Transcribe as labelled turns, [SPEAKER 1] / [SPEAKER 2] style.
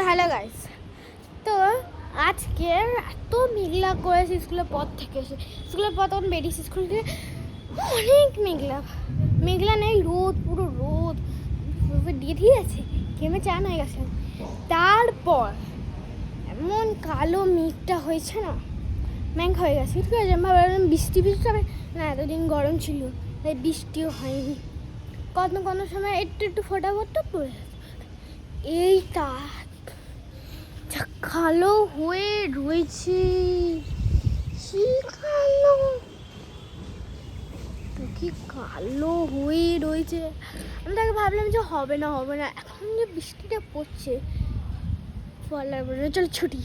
[SPEAKER 1] Hello guys, তো আজকে এত মেঘলা করেছে স্কুলের পর থেকে এসে। স্কুলের পর তখন বেরিয়েছি, স্কুল থেকে অনেক মেঘলা মেঘলা নেই, রোদ, পুরো রোদ দিয়ে ঠিক আছে, ঘেমে চান হয়ে গেছে। তারপর এমন কালো মেঘটা হয়েছে না, ম্যাং হয়ে গেছে, ঠিক আছে। আমি ভাবলাম বৃষ্টি হবে না, এতদিন গরম ছিল তাই বৃষ্টিও হয়নি। কোনো কোনো সময় একটু একটু ফোটা ফোটা পড়ে যাচ্ছে। এইটা কালো হয়ে রয়েছে, কি কালো, কি কালো হয়ে রয়েছে। আমি তাকে ভাবলাম যে হবে না হবে না, এখন যে বৃষ্টিটা পড়ছে বলার বলে চলো ছুটি।